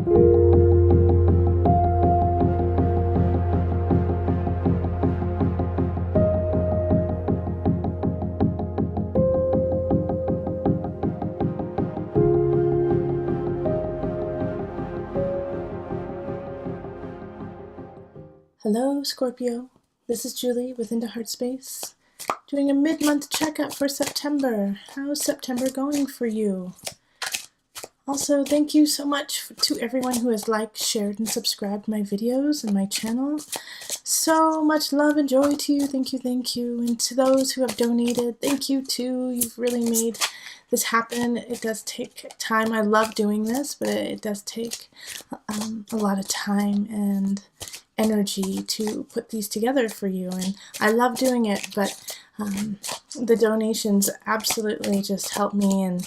Hello, Scorpio. This is Julie with Into Heartspace, doing a mid-month checkup for September. How's September going for you? Also, thank you so much to everyone who has liked, shared, and subscribed my videos and my channel. So much love and joy to you. Thank you, thank you. And to those who have donated, thank you too. You've really made this happen. It does take time. I love doing this, but it does take a lot of time and energy to put these together for you, and I love doing it, but the donations absolutely just help me in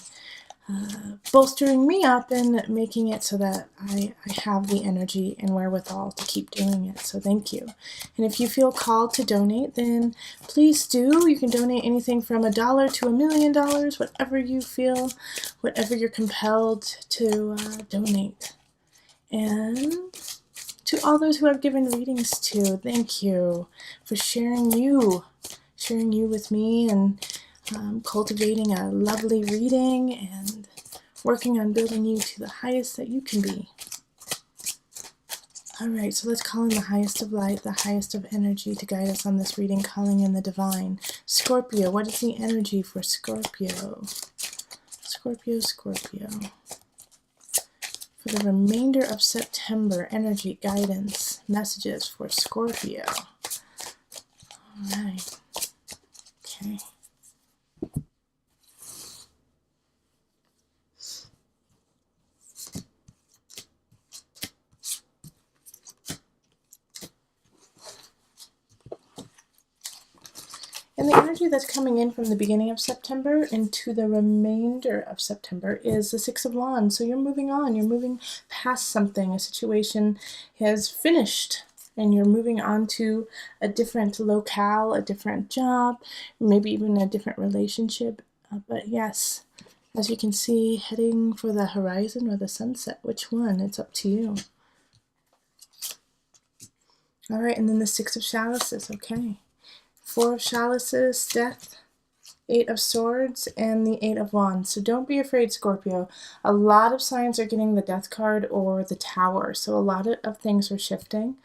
bolstering me up and making it so that I have the energy and wherewithal to keep doing it. So thank you. And if you feel called to donate, then please do. You can donate anything from $1 to $1 million, whatever you feel, whatever you're compelled to donate. And to all those who I've given readings to, thank you for sharing you with me and cultivating a lovely reading and working on building you to the highest that you can be. All right, so let's call in the highest of light, the highest of energy to guide us on this reading, calling in the divine. Scorpio, what is the energy for Scorpio? Scorpio. For the remainder of September, energy, guidance, messages for Scorpio. All right. Okay. And the energy that's coming in from the beginning of September into the remainder of September is the Six of Wands. So you're moving on. You're moving past something. A situation has finished, and you're moving on to a different locale, a different job, maybe even a different relationship. But yes, as you can see, heading for the horizon or the sunset. Which one? It's up to you. All right, and then the Six of Chalices. Okay. Four of Chalices, Death, Eight of Swords, and the Eight of Wands. So don't be afraid, Scorpio. A lot of signs are getting the Death card or the Tower. So a lot of things are shifting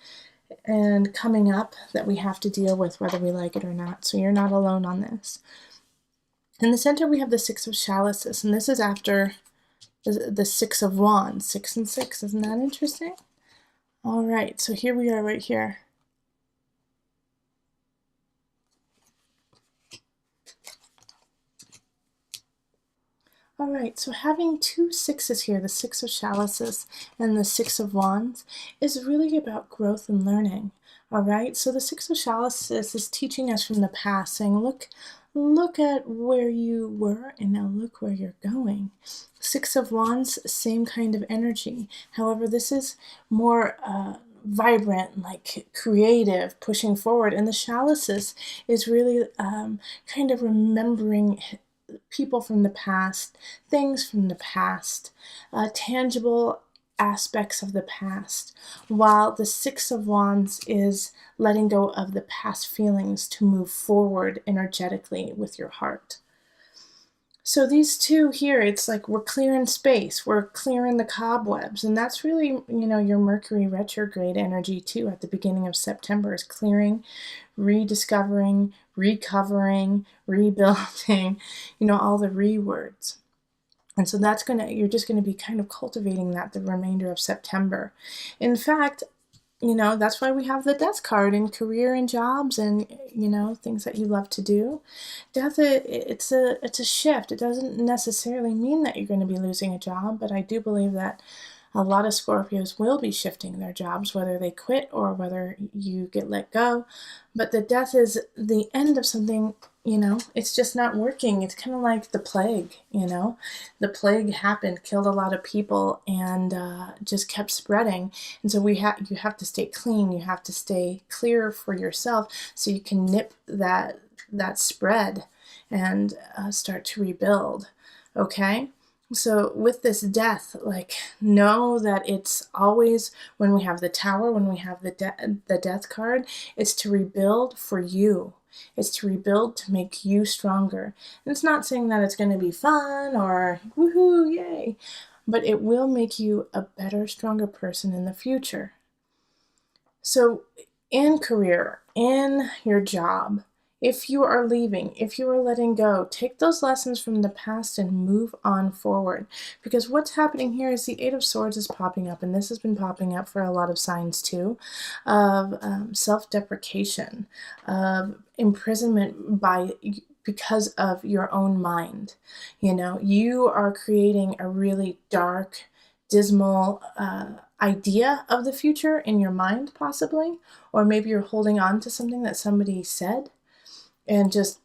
and coming up that we have to deal with, whether we like it or not. So you're not alone on this. In the center, we have the Six of Chalices, and this is after the Six of Wands. 6 and 6. Isn't that interesting? All right, so here we are right here. All right, so having two sixes here, the Six of Chalices and the Six of Wands, is really about growth and learning. All right, so the Six of Chalices is teaching us from the past, saying, look at where you were, and now look where you're going. Six of Wands, same kind of energy. However, this is more vibrant, like creative, pushing forward. And the Chalices is really kind of remembering people from the past, things from the past, tangible aspects of the past, while the Six of Wands is letting go of the past feelings to move forward energetically with your heart. So these two here, it's like we're clearing space, we're clearing the cobwebs, and that's really, your Mercury retrograde energy too at the beginning of September is clearing, rediscovering, recovering, rebuilding, all the re-words. And so you're just going to be kind of cultivating that the remainder of September. In fact, that's why we have the Death card in career and jobs and, things that you love to do. Death, it's a shift. It doesn't necessarily mean that you're going to be losing a job, but I do believe that a lot of Scorpios will be shifting their jobs, whether they quit or whether you get let go. But the Death is the end of something, it's just not working. It's kind of like the plague, The plague happened, killed a lot of people, and just kept spreading. And so you have to stay clean. You have to stay clear for yourself so you can nip that spread and start to rebuild, okay? So with this death, like, know that it's always, when we have the Tower, when we have the death card, it's to rebuild for you. It's to rebuild to make you stronger. And it's not saying that it's going to be fun or woohoo, yay, but it will make you a better, stronger person in the future. So in career, in your job, if you are leaving, if you are letting go, take those lessons from the past and move on forward. Because what's happening here is the Eight of Swords is popping up, and this has been popping up for a lot of signs too, of self-deprecation, of imprisonment because of your own mind. You know, you are creating a really dark, dismal idea of the future in your mind, possibly, or maybe you're holding on to something that somebody said and just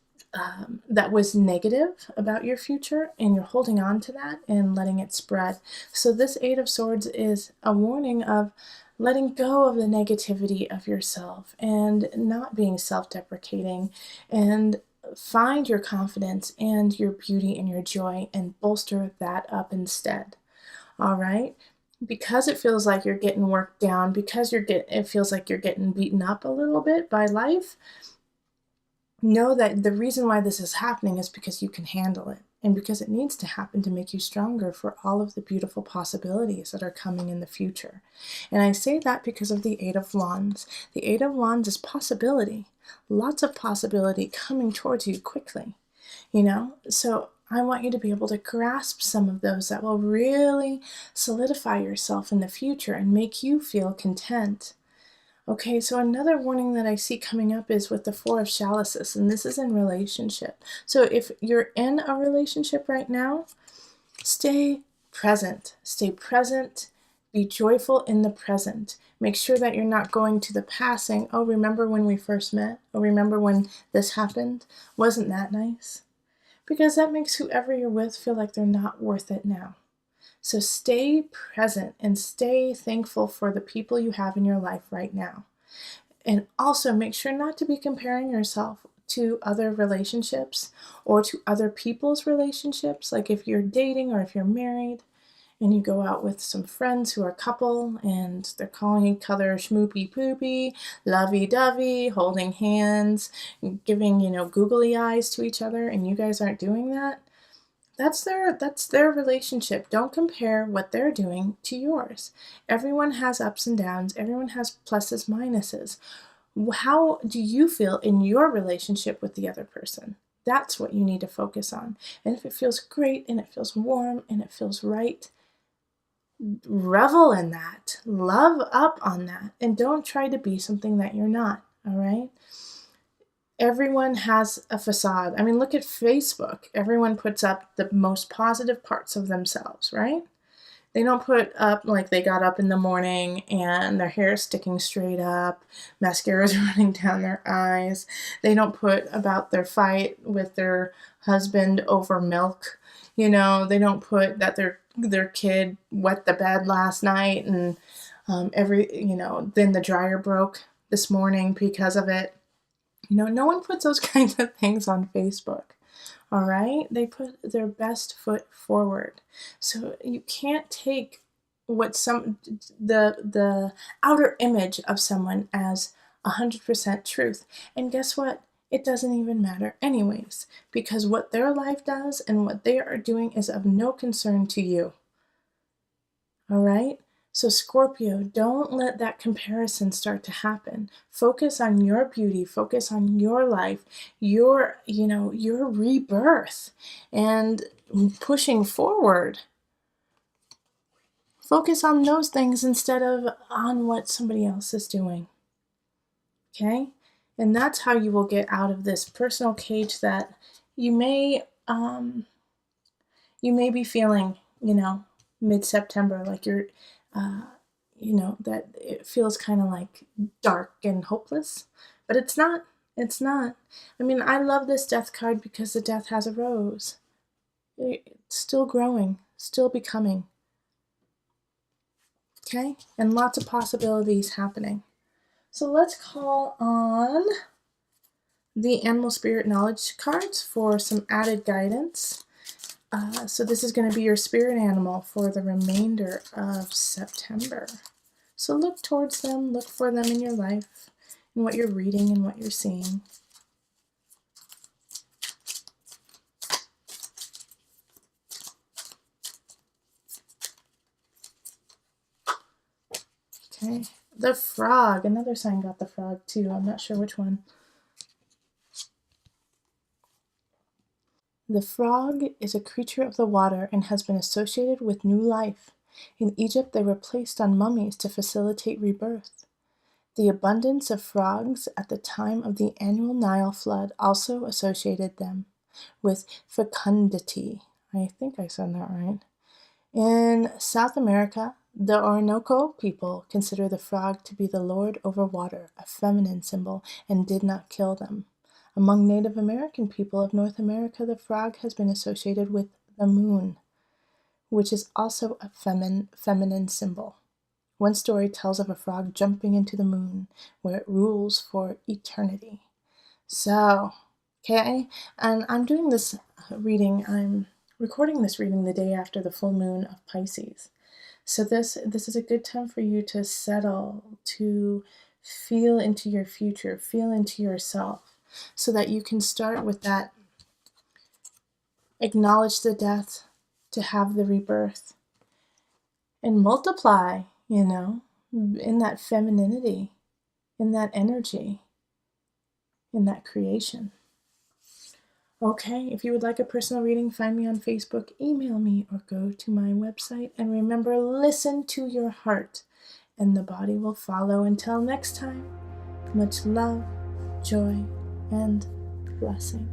that was negative about your future, and you're holding on to that and letting it spread. So this Eight of Swords is a warning of letting go of the negativity of yourself and not being self-deprecating, and find your confidence and your beauty and your joy and bolster that up instead. All right? Because it feels like you're getting worked down, because it feels like you're getting beaten up a little bit by life, know that the reason why this is happening is because you can handle it, and because it needs to happen to make you stronger for all of the beautiful possibilities that are coming in the future. And I say that because of the Eight of Wands. The Eight of Wands is possibility. Lots of possibility coming towards you quickly, you know? So I want you to be able to grasp some of those that will really solidify yourself in the future and make you feel content. Okay, so another warning that I see coming up is with the Four of Chalices, and this is in relationship. So if you're in a relationship right now, stay present. Stay present. Be joyful in the present. Make sure that you're not going to the past saying, oh, remember when we first met? Oh, remember when this happened? Wasn't that nice? Because that makes whoever you're with feel like they're not worth it now. So stay present and stay thankful for the people you have in your life right now. And also make sure not to be comparing yourself to other relationships or to other people's relationships. Like if you're dating or if you're married and you go out with some friends who are a couple and they're calling each other schmoopy poopy, lovey-dovey, holding hands, giving, googly eyes to each other, and you guys aren't doing that. That's their relationship. Don't compare what they're doing to yours. Everyone has ups and downs. Everyone has pluses, minuses. How do you feel in your relationship with the other person? That's what you need to focus on. And if it feels great and it feels warm and it feels right, revel in that. Love up on that. And don't try to be something that you're not, all right? Everyone has a facade. I mean, look at Facebook. Everyone puts up the most positive parts of themselves, right? They don't put up like they got up in the morning and their hair is sticking straight up, mascara is running down their eyes. They don't put about their fight with their husband over milk. They don't put that their kid wet the bed last night and then the dryer broke this morning because of it. No one puts those kinds of things on Facebook, all right? They put their best foot forward. So you can't take the outer image of someone as 100% truth. And guess what? It doesn't even matter anyways, because what their life does and what they are doing is of no concern to you, all right? So Scorpio, don't let that comparison start to happen. Focus on your beauty, focus on your life, your rebirth, and pushing forward. Focus on those things instead of on what somebody else is doing. Okay? And that's how you will get out of this personal cage that you may be feeling, mid-September, like you're that it feels kind of like dark and hopeless, but it's not. It's not. I mean, I love this death card because the death has a rose. It's still growing, still becoming. Okay? And lots of possibilities happening. So let's call on the Animal Spirit Knowledge cards for some added guidance. So this is going to be your spirit animal for the remainder of September. So look towards them, look for them in your life, in what you're reading and what you're seeing. Okay, the frog. Another sign got the frog too. I'm not sure which one. The frog is a creature of the water and has been associated with new life. In Egypt, they were placed on mummies to facilitate rebirth. The abundance of frogs at the time of the annual Nile flood also associated them with fecundity. I think I said that right. In South America, the Orinoco people consider the frog to be the lord over water, a feminine symbol, and did not kill them. Among Native American people of North America, the frog has been associated with the moon, which is also a feminine symbol. One story tells of a frog jumping into the moon, where it rules for eternity. So, okay, and I'm doing this reading, I'm recording this reading the day after the full moon of Pisces. So this is a good time for you to settle, to feel into your future, feel into yourself, so that you can start with that, acknowledge the death, to have the rebirth, and multiply, in that femininity, in that energy, in that creation. Okay, if you would like a personal reading, find me on Facebook, email me, or go to my website. And remember, listen to your heart, and the body will follow. Until next time, much love, joy, and blessing.